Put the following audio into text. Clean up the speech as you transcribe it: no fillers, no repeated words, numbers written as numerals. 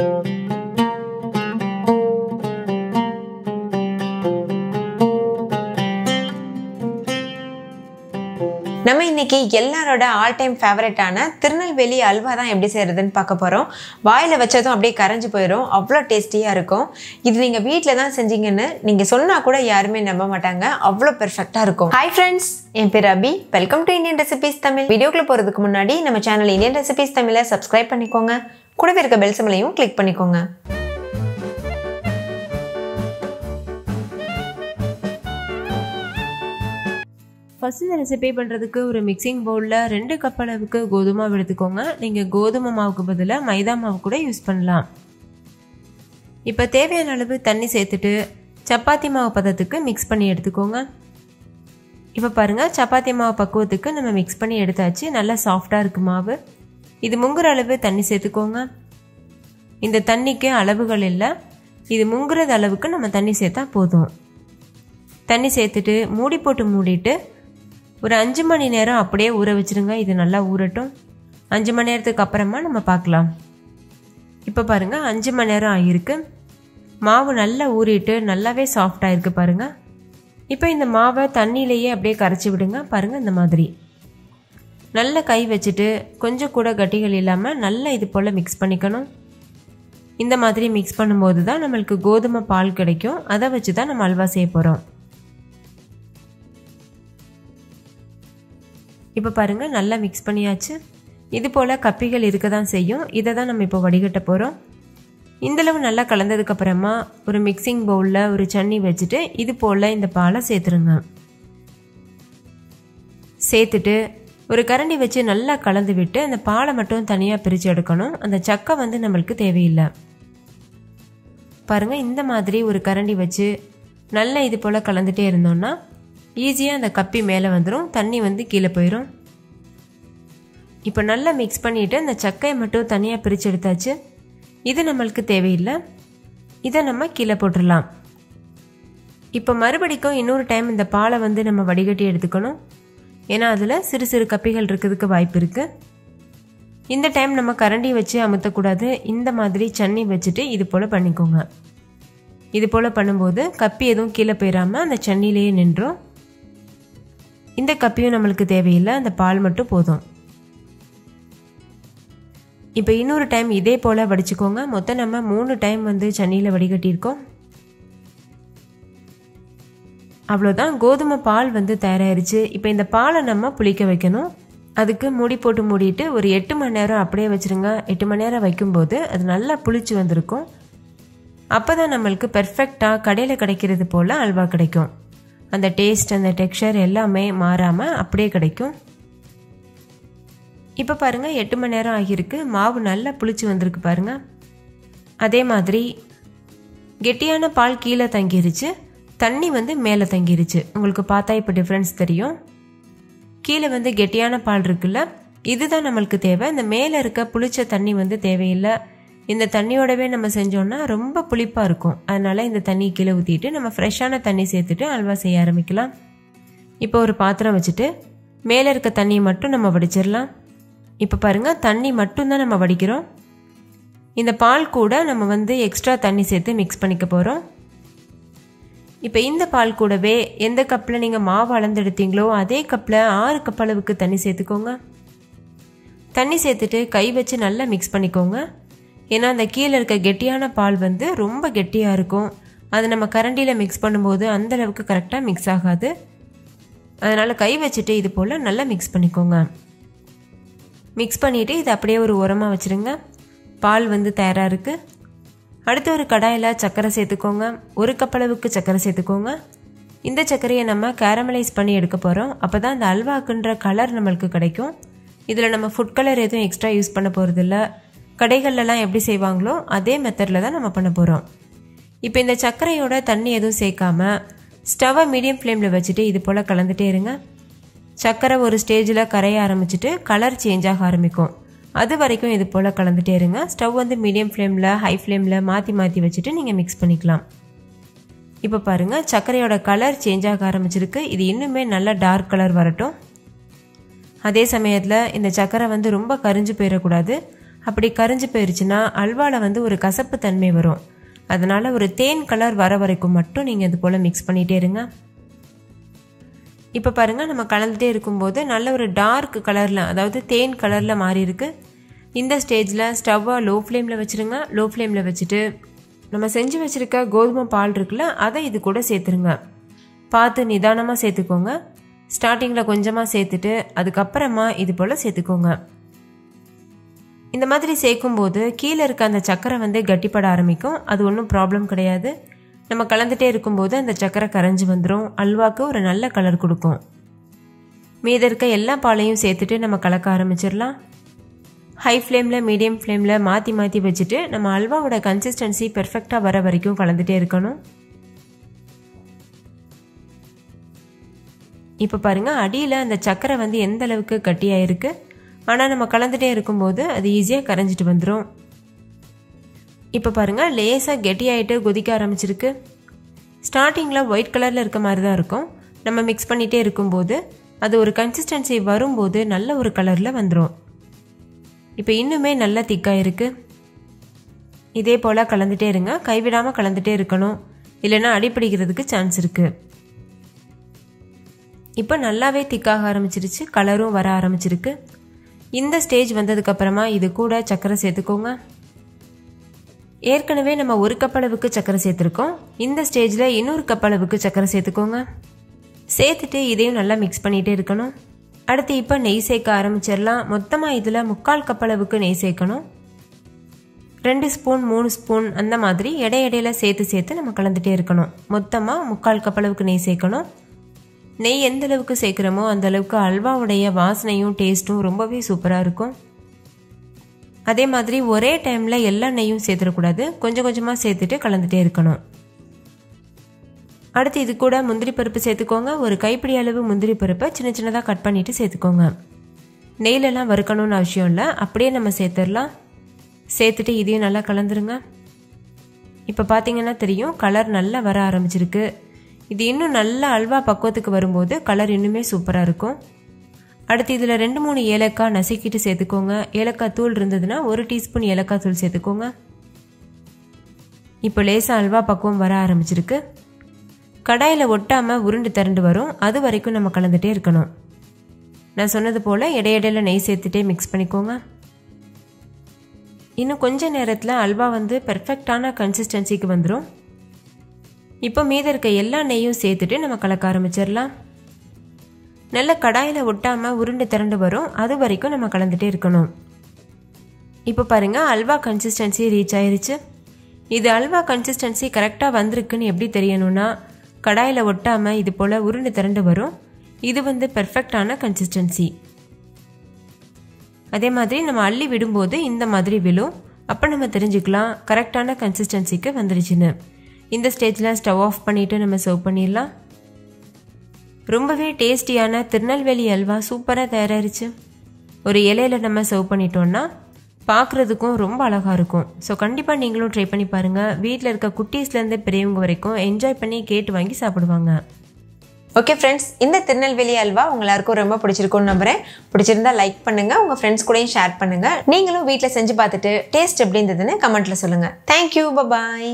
நம்ம இன்னைக்கு எல்லாரோட ஆல் டைம் ஃபேவரட்டான திருநெல்வேலி அல்வா தான் எப்படி செய்யறதுன்னு பார்க்க போகிறோம். வாயில் வச்சதும் அப்படியே கரைஞ்சி போயிடும், அவ்வளோ டேஸ்டியாக இருக்கும். இது நீங்கள் வீட்டில் தான் செஞ்சீங்கன்னு நீங்கள் சொன்னால் கூட யாருமே நம்ப மாட்டாங்க, அவ்வளோ பெர்ஃபெக்டாக இருக்கும். ஹாய் ஃப்ரெண்ட்ஸ், என் பேர் Abhi. Welcome to Indian recipes Tamil. வீடியோக்குள்ளே போகிறதுக்கு முன்னாடி நம்ம சேனல் இந்தியன் ரெசிபீஸ் தமிழை சப்ஸ்கிரைப் பண்ணிக்கோங்க, கூடவே இருக்க பெல் சிம்பலையும் கிளிக் பண்ணிக்கோங்க. ஃபர்ஸ்ட் இந்த ரெசிபி பண்ணுறதுக்கு ஒரு மிக்சிங் பவுலில் 2 கப் அளவுக்கு கோதுமை மாவு எடுத்துக்கோங்க. நீங்கள் கோதுமை மாவுக்கு பதிலாக மைதா மாவு கூட யூஸ் பண்ணலாம். இப்போ தேவையான அளவு தண்ணி சேர்த்துட்டு சப்பாத்தி மாவு பதத்துக்கு மிக்ஸ் பண்ணி எடுத்துக்கோங்க. இப்போ பாருங்கள், சப்பாத்தி மாவு பக்குவத்துக்கு நம்ம மிக்ஸ் பண்ணி எடுத்தாச்சு. நல்லா சாஃப்டாக இருக்குது மாவு. இது முங்குற அளவு தண்ணி சேர்த்துக்கோங்க. இந்த தண்ணிக்கு அளவுகள் இல்லை, இது முங்குறது அளவுக்கு நம்ம தண்ணி சேர்த்தா போதும். தண்ணி சேர்த்துட்டு மூடி போட்டு மூடிட்டு ஒரு 5 மணி நேரம் அப்படியே ஊற வச்சுருங்க. இது நல்லா ஊறட்டும். 5 மணி நேரத்துக்கு அப்புறமா நம்ம பார்க்கலாம். இப்போ பாருங்கள், 5 மணி நேரம் ஆகியிருக்கு. மாவு நல்லா ஊறிட்டு நல்லாவே சாஃப்டாக இருக்குது பாருங்கள். இப்போ இந்த மாவை தண்ணியிலேயே அப்படியே கரைச்சி விடுங்க. பாருங்கள், இந்த மாதிரி நல்லா கை வச்சுட்டு கொஞ்சம் கூட கட்டிகள் இல்லாமல் நல்லா இது போல் மிக்ஸ் பண்ணிக்கணும். இந்த மாதிரி மிக்ஸ் பண்ணும்போது தான் நம்மளுக்கு கோதுமை பால் கிடைக்கும். அதை வச்சு தான் நம்ம அல்வா செய்ய போகிறோம். இப்போ பாருங்கள், நல்லா மிக்ஸ் பண்ணியாச்சு. இது போல் கப்பிகள் இருக்க தான் செய்யும். இதை தான் நம்ம இப்போ வடிகட்ட போகிறோம். இந்தளவு நல்லா கலந்ததுக்கப்புறமா ஒரு மிக்சிங் பவுலில் ஒரு சன்னி வச்சுட்டு இது போல் இந்த பாலை சேர்த்துருங்க. சேர்த்துட்டு ஒரு கரண்டி வச்சு நல்லா கலந்து விட்டு அந்த பாலை மட்டும் தனியாக பிரித்து எடுக்கணும். அந்த சக்கை வந்து நம்மளுக்கு தேவையில்லை. பாருங்கள், இந்த மாதிரி ஒரு கரண்டி வச்சு நல்லா இது போல் கலந்துகிட்டே இருந்தோம்னா ஈஸியாக அந்த கப்பி மேலே வந்துடும், தண்ணி வந்து கீழே போயிடும். இப்போ நல்லா மிக்ஸ் பண்ணிவிட்டு அந்த சக்கையை மட்டும் தனியாக பிரித்து எடுத்தாச்சு. இது நம்மளுக்கு தேவையில்லை, இதை நம்ம கீழே போட்டுடலாம். இப்போ மறுபடிக்கும் இன்னொரு டைம் இந்த பாலை வந்து நம்ம வடிகட்டி எடுத்துக்கணும். ஏன்னா அதில் சிறு சிறு கப்பிகள் இருக்கிறதுக்கு வாய்ப்பு இருக்குது. இந்த டைம் நம்ம கரண்டி வச்சு அமுத்தக்கூடாது. இந்த மாதிரி சன்னி வச்சுட்டு இது போல் பண்ணிக்கோங்க. இது போல் பண்ணும்போது கப்பி எதுவும் கீழே போயிடாமல் அந்த சன்னிலேயே நின்றோம். இந்த கப்பியும் நம்மளுக்கு தேவையில்லை, அந்த பால் மட்டும் போதும். இப்போ இன்னொரு டைம் இதே போல் வடிச்சுக்கோங்க. மொத்தம் நம்ம 3 டைம் வந்து சன்னியில் வடிகட்டியிருக்கோம். அவ்வளோதான், கோதுமை பால் வந்து தயாராகிருச்சு. இப்போ இந்த பாலை நம்ம புளிக்க வைக்கணும். அதுக்கு மூடி போட்டு மூடிட்டு ஒரு 8 மணி நேரம் அப்படியே வச்சுருங்க. 8 மணி நேரம் வைக்கும்போது அது நல்லா புளிச்சு வந்திருக்கும். அப்போ தான் நம்மளுக்கு பெர்ஃபெக்டாக கடையில் கிடைக்கிறது போல் அல்வா கிடைக்கும். அந்த டேஸ்ட், அந்த டெக்ஸ்சர் எல்லாமே மாறாமல் அப்படியே கிடைக்கும். இப்போ பாருங்கள், 8 மணி நேரம் ஆகியிருக்கு. மாவு நல்லா புளிச்சு வந்திருக்கு பாருங்கள். அதே மாதிரி கெட்டியான பால் கீழே தங்கிருச்சு, தண்ணி வந்து மேலே தங்கிருச்சு. உங்களுக்கு பார்த்தா இப்போ டிஃப்ரென்ஸ் தெரியும். கீழே வந்து கெட்டியான பால் இருக்குல்ல, இதுதான் நம்மளுக்கு தேவை. இந்த மேலே இருக்க புளிச்ச தண்ணி வந்து தேவையில்லை. இந்த தண்ணியோடவே நம்ம செஞ்சோம்னா ரொம்ப புளிப்பாக இருக்கும். அதனால் இந்த தண்ணி கீழே ஊற்றிட்டு நம்ம ஃப்ரெஷ்ஷான தண்ணி சேர்த்துட்டு அல்வா செய்ய ஆரம்பிக்கலாம். இப்போ ஒரு பாத்திரம் வச்சுட்டு மேலே இருக்க தண்ணியை மட்டும் நம்ம வடிச்சிடலாம். இப்போ பாருங்கள், தண்ணி மட்டும்தான் நம்ம வடிக்கிறோம். இந்த பால் கூட நம்ம வந்து எக்ஸ்ட்ரா தண்ணி சேர்த்து மிக்ஸ் பண்ணிக்க போகிறோம். இப்போ இந்த பால் கூடவே எந்த கப்பில் நீங்கள் மாவு அளந்தெடுத்தீங்களோ அதே கப்பில் 6 கப் அளவுக்கு தண்ணி சேர்த்துக்கோங்க. தண்ணி சேர்த்துட்டு கை வச்சு நல்லா மிக்ஸ் பண்ணிக்கோங்க. ஏன்னா அந்த கீழே இருக்க கெட்டியான பால் வந்து ரொம்ப கெட்டியாக இருக்கும். அது நம்ம கரண்டியில் மிக்ஸ் பண்ணும்போது அந்தளவுக்கு கரெக்டாக மிக்ஸ் ஆகாது. அதனால் கை வச்சுட்டு இது போல் நல்லா மிக்ஸ் பண்ணிக்கோங்க. மிக்ஸ் பண்ணிவிட்டு இது அப்படியே ஒரு ஓரமாக வச்சுருங்க. பால் வந்து தயாராக இருக்குது. அடுத்து ஒரு கடாயில் சர்க்கரை சேர்த்துக்கோங்க. 1 கப் அளவுக்கு சர்க்கரை சேர்த்துக்கோங்க. இந்த சர்க்கரையை நம்ம கேரமலைஸ் பண்ணி எடுக்க போகிறோம். அப்போ தான் அந்த அல்வாக்குன்ற கலர் நம்மளுக்கு கிடைக்கும். இதில் நம்ம ஃபுட் கலர் எதுவும் எக்ஸ்ட்ரா யூஸ் பண்ண போகிறதில்ல. கடைகள்லாம் எப்படி செய்வாங்களோ அதே மெத்தடில் தான் நம்ம பண்ண போகிறோம். இப்போ இந்த சர்க்கரையோட தண்ணி எதுவும் சேர்க்காம ஸ்டவ்வை மீடியம் ஃப்ளேமில் வச்சுட்டு இது போல் கலந்துகிட்டே இருங்க. சர்க்கரை ஒரு ஸ்டேஜில் கரைய ஆரம்பிச்சுட்டு கலர் சேஞ்ச் ஆக ஆரம்பிக்கும். அது வரைக்கும் இது போல் கலந்துகிட்டே இருங்க. ஸ்டவ் வந்து மீடியம் ஃப்ளேமில், ஹை ஃப்ளேமில் மாற்றி மாற்றி வச்சுட்டு நீங்கள் மிக்ஸ் பண்ணிக்கலாம். இப்போ பாருங்கள், சர்க்கரையோட கலர் சேஞ்ச் ஆக ஆரம்பிச்சிருக்கு. இது இன்னுமே நல்லா டார்க் கலர் வரட்டும். அதே சமயத்தில் இந்த சர்க்கரை வந்து ரொம்ப கரிஞ்சு போயிடக்கூடாது. அப்படி கரைஞ்சி போயிடுச்சுன்னா அல்வாவில் வந்து ஒரு கசப்பு தன்மை வரும். அதனால் ஒரு தேன் கலர் வர வரைக்கும் மட்டும் நீங்கள் இது போல் மிக்ஸ் பண்ணிகிட்டே இருங்க. இப்போ பாருங்கள், நம்ம கலந்துகிட்டே இருக்கும்போது நல்ல ஒரு டார்க் கலரில், அதாவது தேன் கலரில் மாறி இருக்கு. இந்த ஸ்டேஜில் ஸ்டவ்வை லோ ஃப்ளேமில் வச்சுருங்க. லோ ஃப்ளேமில் வச்சுட்டு நம்ம செஞ்சு வச்சுருக்க கோதுமை பால் இருக்குல்ல, அதை இது கூட சேர்த்துருங்க. பார்த்து நிதானமாக சேர்த்துக்கோங்க. ஸ்டார்டிங்கில் கொஞ்சமாக சேர்த்துட்டு அதுக்கப்புறமா இது போல் சேர்த்துக்கோங்க. இந்த மாதிரி சேர்க்கும்போது கீழே இருக்க அந்த சக்கரை வந்து கட்டிப்பட ஆரம்பிக்கும். அது ஒன்றும் ப்ராப்ளம் கிடையாது. நம்ம கலந்துகிட்டே இருக்கும்போது அந்த சக்கரை கரைஞ்சி வந்துடும். அல்வாவுக்கு ஒரு நல்ல கலர் கொடுக்கும். மீத இருக்க எல்லா பாலையும் சேர்த்துட்டு நம்ம கலக்க ஆரம்பிச்சிடலாம். ஹை ஃப்ளேமில் மீடியம் ஃப்ளேமில் மாற்றி மாற்றி வச்சுட்டு நம்ம அல்வாவோட கன்சிஸ்டன்சி பெர்ஃபெக்டாக வர வரைக்கும் கலந்துகிட்டே இருக்கணும். இப்போ பாருங்கள், அடியில் அந்த சக்கரை வந்து எந்த அளவுக்கு கட்டியாக இருக்குது. ஆனால் நம்ம கலந்துகிட்டே இருக்கும்போது அது ஈஸியாக கரைஞ்சிட்டு வந்துடும். இப்போ பாருங்கள், லேசாக கெட்டியாகிட்டு கொதிக்க ஆரம்பிச்சிருக்கு. ஸ்டார்டிங்கில் ஒயிட் கலரில் இருக்க மாதிரி தான் இருக்கும். நம்ம மிக்ஸ் பண்ணிகிட்டே இருக்கும்போது அது ஒரு கன்சிஸ்டன்சி வரும்போது நல்ல ஒரு கலரில் வந்துடும். இப்போ இன்னுமே நல்லா திக்காக இருக்குது. இதே போல் கலந்துகிட்டே இருங்க. கைவிடாமல் கலந்துகிட்டே இருக்கணும், இல்லைன்னா அடிப்பிடிக்கிறதுக்கு சான்ஸ் இருக்குது. இப்போ நல்லாவே திக்காக ஆரம்பிச்சிருச்சு. கலரும் வர ஆரம்பிச்சிருக்கு. இந்த ஸ்டேஜ் வந்ததுக்கப்புறமா இது கூட சர்க்கரை சேர்த்துக்கோங்க. ஏற்கனவே நம்ம 1 கப் அளவுக்கு சர்க்கரை சேர்த்துருக்கோம். இந்த ஸ்டேஜில் இன்னொரு கப் அளவுக்கு சர்க்கரை சேர்த்துக்கோங்க. சேர்த்துட்டு இதையும் நல்லா மிக்ஸ் பண்ணிகிட்டே இருக்கணும். அடுத்து இப்போ நெய் சேர்க்க ஆரம்பிச்சிடலாம். மொத்தமாக இதில் 3/4 கப் அளவுக்கு நெய் சேர்க்கணும். 2 ஸ்பூன் 3 ஸ்பூன் அந்த மாதிரி இடையிடையில சேர்த்து நம்ம கலந்துகிட்டே இருக்கணும். மொத்தமாக 3/4 கப் அளவுக்கு நெய் சேர்க்கணும். நெய் எந்த அளவுக்கு சேர்க்குறோமோ அந்த அளவுக்கு அல்வாவுடைய வாசனையும் டேஸ்ட்டும் ரொம்பவே சூப்பராக இருக்கும். அதே மாதிரி ஒரே டைமில் எல்லா நெய்யும் சேர்த்துடக்கூடாது. கொஞ்சம் கொஞ்சமாக சேர்த்துட்டு கலந்துகிட்டே இருக்கணும். அடுத்து இது கூட முந்திரி பருப்பு சேர்த்துக்கோங்க. ஒரு கைப்பிடி அளவு முந்திரி பருப்பை சின்ன சின்னதாக கட் பண்ணிவிட்டு சேர்த்துக்கோங்க. நெய்லெல்லாம் வறுக்கணும்னு அவசியம் இல்லை, அப்படியே நம்ம சேர்த்துடலாம். சேர்த்துட்டு இதையும் நல்லா கலந்துருங்க. இப்போ பார்த்தீங்கன்னா தெரியும், கலர் நல்லா வர ஆரம்பிச்சிருக்கு. இது இன்னும் நல்ல அல்வா பக்குவத்துக்கு வரும்போது கலர் இன்னுமே சூப்பராக இருக்கும். அடுத்து இதில் 2-3 ஏலக்காய் நசுக்கிட்டு சேர்த்துக்கோங்க. ஏலக்காய் தூள் இருந்ததுன்னா 1 டீஸ்பூன் ஏலக்காய் தூள் சேர்த்துக்கோங்க. இப்போ லேசாக அல்வா பக்குவம் வர ஆரம்பிச்சிருக்கு. கடாயில் ஒட்டாமல் உருண்டு திரண்டு வரும். அது வரைக்கும் நம்ம கலந்துகிட்டே இருக்கணும். நான் சொன்னது போல் இடையிடையில் நெய் சேர்த்துட்டே மிக்ஸ் பண்ணிக்கோங்க. இன்னும் கொஞ்சம் நேரத்தில் அல்வா வந்து பெர்ஃபெக்டான கன்சிஸ்டன்சிக்கு வந்துடும். இப்போ மீத இருக்க எல்லா நெய்யும் சேர்த்துட்டு நம்ம கலக்க ஆரம்பிச்சிடலாம். நல்ல கடாயில் ஒட்டாமல் உருண்டு திரண்டு வரும். அது வரைக்கும் நம்ம கலந்துகிட்டே இருக்கணும். இப்போ பாருங்கள், அல்வா கன்சிஸ்டன்சி ரீச் ஆயிருச்சு. இது அல்வா கன்சிஸ்டன்சி கரெக்டாக வந்திருக்குன்னு எப்படி தெரியணும்னா, கடாயில் ஒட்டாமல் இது போல் உருண்டு திரண்டு வரும். இது வந்து பெர்ஃபெக்டான கன்சிஸ்டன்சி. அதே மாதிரி நம்ம அள்ளி விடும்போது இந்த மாதிரி விழும். அப்போ நம்ம தெரிஞ்சுக்கலாம் கரெக்டான கன்சிஸ்டன்சிக்கு வந்துருச்சுன்னு. இந்த ஸ்டேஜில் ஸ்டவ் ஆஃப் பண்ணிவிட்டு நம்ம சர்வ் பண்ணிடலாம். ரொம்பவே டேஸ்டியான திருநெல்வேலி அல்வா சூப்பராக தயாராகிருச்சு. ஒரு இலையில நம்ம சர்வ் பண்ணிட்டோம்னா பார்க்குறதுக்கும் ரொம்ப அழகாக இருக்கும். ஸோ கண்டிப்பாக நீங்களும் ட்ரை பண்ணி பாருங்கள். வீட்டில் இருக்க குட்டீஸ்லேருந்து பெரியவங்க வரைக்கும் என்ஜாய் பண்ணி கேட்டு வாங்கி சாப்பிடுவாங்க. ஓகே ஃப்ரெண்ட்ஸ், இந்த திருநெல்வேலி அல்வா உங்க எல்லாருக்கும் ரொம்ப பிடிச்சிருக்கும்னு நம்புறேன். பிடிச்சிருந்தா லைக் பண்ணுங்க, உங்க ஃப்ரெண்ட்ஸ் கூடயும் ஷேர் பண்ணுங்க. நீங்களும் வீட்டில் செஞ்சு பார்த்துட்டு டேஸ்ட் எப்படி இருந்ததுன்னு கமெண்ட்ல சொல்லுங்க. Thank you, bye bye.